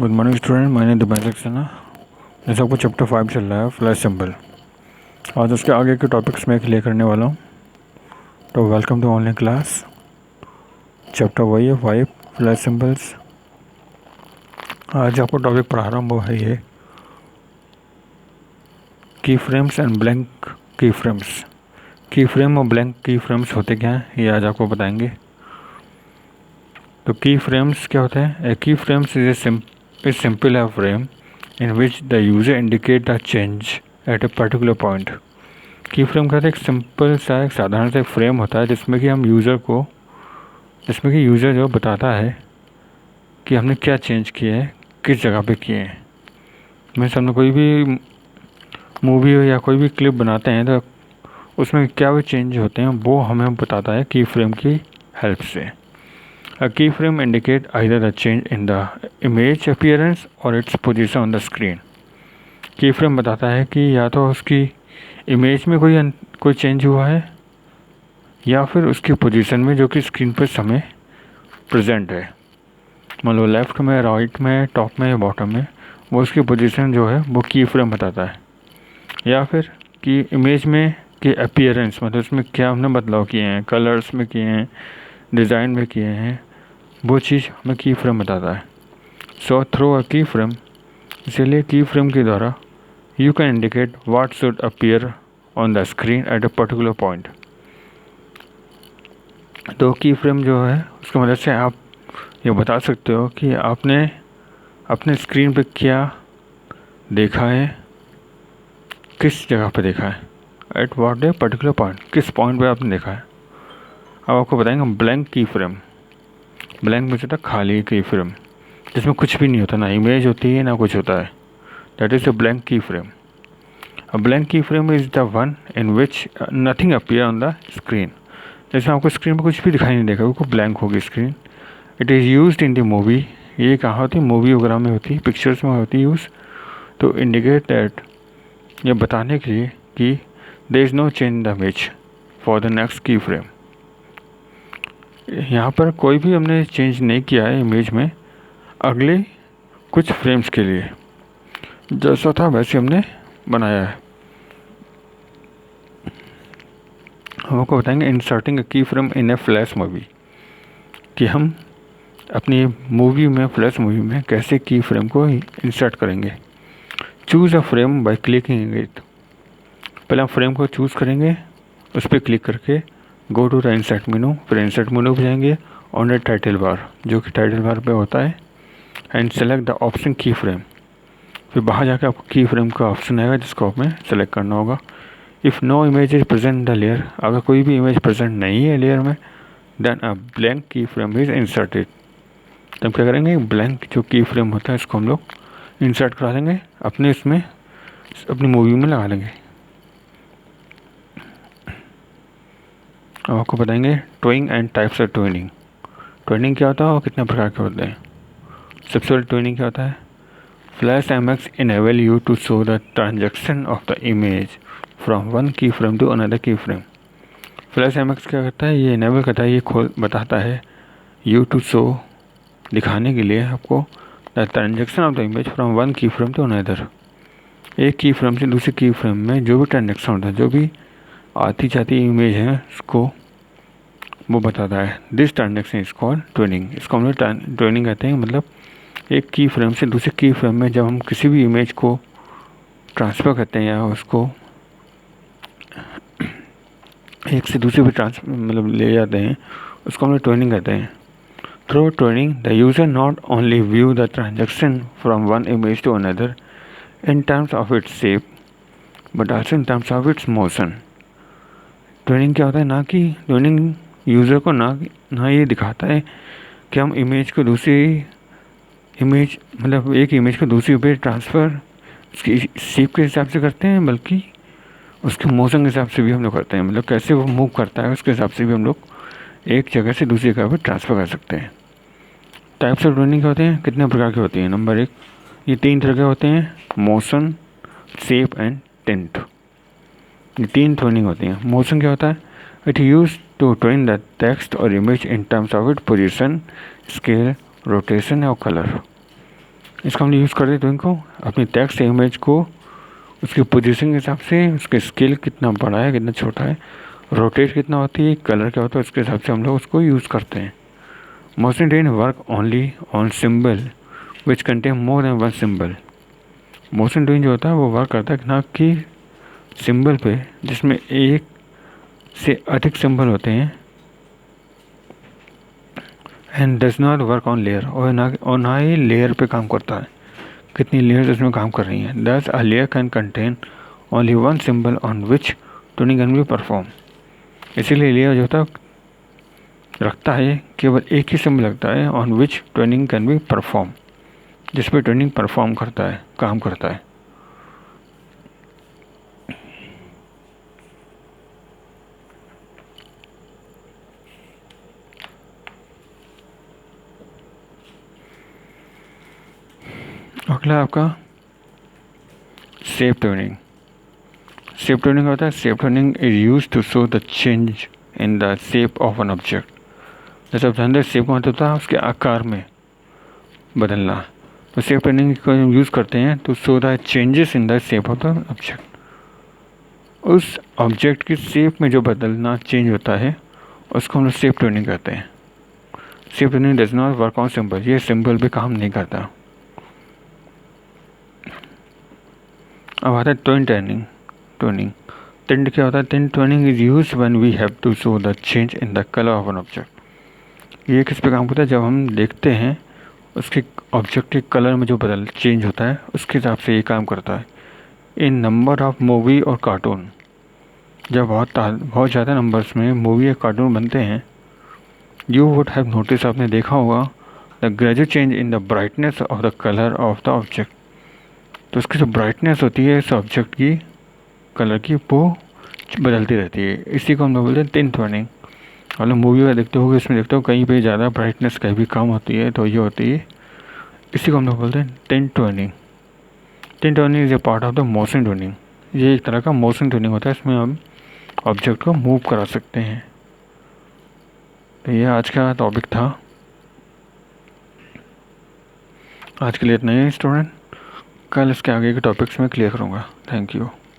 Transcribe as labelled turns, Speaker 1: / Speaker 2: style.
Speaker 1: Good morning student, मैंने दिपांशु सिन्हा। जैसे आपको चैप्टर 5 चल रहा है फ्लैश सिंबल, आज उसके आगे के टॉपिक्स में क्लियर करने वाला हूँ। तो welcome to online class. Chapter वही है 5 फ्लैश सिंबल्स। आज आपको टॉपिक पढ़ा रहा हूँ वो है ये की फ्रेम्स एंड ब्लैंक की फ्रेम्स। की फ्रेम और ब्लैंक की फ्रेम्स होते क्या हैं ये आज आपको बताएंगे। तो की फ्रेम्स क्या होते हैं? ए की फ्रेम्स इज सिंपल है frame in which the user indicate a change at a particular point। की फ्रेम का एक सिंपल सा एक साधारण सा फ्रेम होता है जिसमें कि यूज़र जो बताता है कि हमने क्या चेंज किए हैं, किस जगह पे किए हैं। मीन्स हमने कोई भी मूवी हो या कोई भी क्लिप बनाते हैं तो उसमें क्या भी चेंज होते हैं वो हमें बताता है की फ्रेम की हेल्प से। A key frame indicate either the change in the image appearance or its position on the screen। की फ्रेम बताता है कि या तो उसकी इमेज में कोई चेंज हुआ है या फिर उसकी पोजीशन में जो कि स्क्रीन पर समय प्रेजेंट है, मतलब लेफ़्ट में, राइट में, टॉप में या बॉटम में, वो उसकी पोजीशन जो है वो की फ्रेम बताता है। या फिर कि इमेज में कि अपीयरेंस, मतलब उसमें क्या हमने बदलाव किए हैं, कलर्स में किए हैं, डिज़ाइन में किए हैं, वो चीज़ हमें की फ्रेम बताता है। सो थ्रू अ की फ्रेम, इसीलिए की फ्रेम के द्वारा you can indicate what should appear on the screen at a particular point। तो की फ्रेम जो है उसकी मदद से आप ये बता सकते हो कि आपने अपने स्क्रीन पे क्या देखा है, किस जगह पे देखा है, at what a particular point, किस पॉइंट पे आपने देखा है। अब आपको बताएंगे ब्लैंक की फ्रेम। ब्लैंक में होता है खाली की फ्रेम जिसमें कुछ भी नहीं होता, ना इमेज होती है ना कुछ होता है। That is a blank key frame. A blank keyframe is the one in which nothing appear on the screen। जैसे आपको स्क्रीन पर कुछ भी दिखाई नहीं देगा, वो ब्लैंक होगी screen. It is used in the movie. ये कहाँ होती है? मूवी वगैरह में होती है, पिक्चर्स में होती है यूज़। तो इंडिकेट दैट, ये बताने के लिए कि there is no change in the image for the next key frame. यहाँ पर कोई भी हमने चेंज नहीं किया है इमेज में अगले कुछ फ्रेम्स के लिए, जैसा था वैसे हमने बनाया है। हम आपको बताएंगे इंसर्टिंग अ की frame in A flash movie, कि हम अपनी मूवी में, फ्लैश मूवी में कैसे की फ्रेम को इंसर्ट करेंगे। Choose a frame by clicking it. पहले हम फ्रेम को चूज़ करेंगे, उस पर क्लिक करके go to the insert menu, फिर इंसर्ट मेनू पे जाएंगे ऑन द टाइटल बार, जो कि टाइटल बार पे होता है, एंड सेलेक्ट द ऑप्शन की फ्रेम। फिर बाहर जाकर आपको की फ्रेम का ऑप्शन आएगा जिसको हमें सेलेक्ट करना होगा। If no image is present in the layer, अगर कोई भी इमेज प्रेजेंट नहीं है लेयर में, then a blank key frame is inserted. तो हम क्या करेंगे, ब्लैंक जो की फ्रेम होता है इसको हम लोग इंसर्ट करा देंगे अपने इसमें, अपनी मूवी में लगा देंगे। अब आपको बताएंगे twinning and types of twinning. Twinning क्या होता है और कितने प्रकार के होते हैं। सबसे पहले ट्विनिंग क्या होता है? Flash MX enable you to show the transaction of the image from one key frame to another key frame. Flash MX क्या करता है? ये इनेबल करता है, ये खोल बताता है यू टू शो, दिखाने के लिए आपको, the transaction of the image from one key frame to another. एक की फ्रेम से दूसरी की फ्रेम में जो भी ट्रांजेक्शन होता है, जो भी आती जाती इमेज है उसको वो बताता है। This transaction is called twinning. इसको हम लोग ट्विनिंग कहते हैं। मतलब एक की फ्रेम से दूसरी की फ्रेम में जब हम किसी भी इमेज को ट्रांसफ़र करते हैं या उसको एक से दूसरे पे मतलब ले जाते हैं, उसको हम लोग ट्विनिंग कहते हैं। Through tweening the user not only view the transaction from one image to another in terms of its shape but also in terms of its motion. Tweening क्या होता है? ना कि ट्विनिंग यूज़र को ना ये दिखाता है कि हम इमेज को दूसरी इमेज, मतलब एक इमेज को दूसरी पे ट्रांसफ़र उसकी शेप के हिसाब से करते हैं, बल्कि उसके मोशन के हिसाब से भी हम लोग करते हैं। मतलब कैसे वो मूव करता है उसके हिसाब से भी हम लोग एक जगह से दूसरी जगह पर ट्रांसफ़र कर सकते हैं। टाइप्स ऑफ ट्विनिंग होते हैं, कितने प्रकार के होती हैं? नंबर 1, ये 3 तरह के होते हैं, मोशन, शेप एंड टिंट। ये 3 ट्विनिंग होती हैं। मोशन क्या होता है? It use to tween the text और image in terms of it position, scale, rotation और कलर। इसका हम यूज़ करते हैं तो इनको अपनी टेक्स्ट इमेज को उसकी पोजीशन के हिसाब से, उसके स्केल कितना बड़ा है कितना छोटा है, रोटेट कितना होती है, कलर क्या होता है, उसके हिसाब से हम लोग उसको यूज़ करते हैं। Motion train work only on symbol which contain more than one symbol. Motion train जो होता है वो वर्क करता है ना कि सिंबल पे जिसमें एक से अधिक सिंबल होते हैं, and does not work on layer, और ना ही लेयर पे काम करता है, कितनी लेयर्स उसमें काम कर रही हैं। दस a layer can contain only one symbol on which tuning can be perform. इसीलिए लेयर जो होता है रखता है केवल एक ही सिंबल लगता है on which tuning can be perform, जिस पर ट्यूनिंग परफॉर्म करता है, काम करता है। अगला आपका शेप ट्यूनिंग। शेप ट्यूनिंग होता है, shape tweening is use to show the change in the shape of an object. जैसे आप जानते हैं शेप का मतलब होता है उसके आकार में बदलना, तो शेप ट्यूनिंग को यूज़ करते हैं to show the changes in the shape of the object. उस ऑब्जेक्ट की शेप में जो बदलना चेंज होता है उसको हम लोग शेप ट्यूनिंग कहते हैं। Shape tuning does not work on symbol, ये सिंबल पे काम नहीं करता। अब आता है ट्विन टर्निंग। ट्विन क्या होता है? Tween turning is use when we have to show the change in the colour of an object. ये किस पे काम करता है? जब हम देखते हैं उसके ऑब्जेक्ट के कलर में जो बदल चेंज होता है उसके हिसाब से ये काम करता है। इन नंबर ऑफ मूवी और कार्टून, जब बहुत ज़्यादा नंबर्स में मूवी या कार्टून बनते हैं, यू वुड हैव नोटिस, आपने देखा होगा, the gradual change in the brightness of the colour of the object. तो उसकी जो ब्राइटनेस होती है इस ऑब्जेक्ट की कलर की वो बदलती रहती है। इसी को हम लोग बोलते हैं टिन टर्निंग। मतलब मूवी में देखते हो, इसमें देखते हो कहीं पे ज़्यादा ब्राइटनेस कहीं भी कम होती है तो ये होती है, इसी को हम लोग बोलते हैं tin turning. Tin turning is a part of the motion turning. ये एक तरह का मोशन टर्निंग होता है, इसमें हम ऑब्जेक्ट को मूव करा सकते हैं। तो ये आज का टॉपिक था। आज के लिए इतना ही स्टूडेंट, कल इसके आगे के टॉपिक्स में क्लियर करूँगा। Thank you.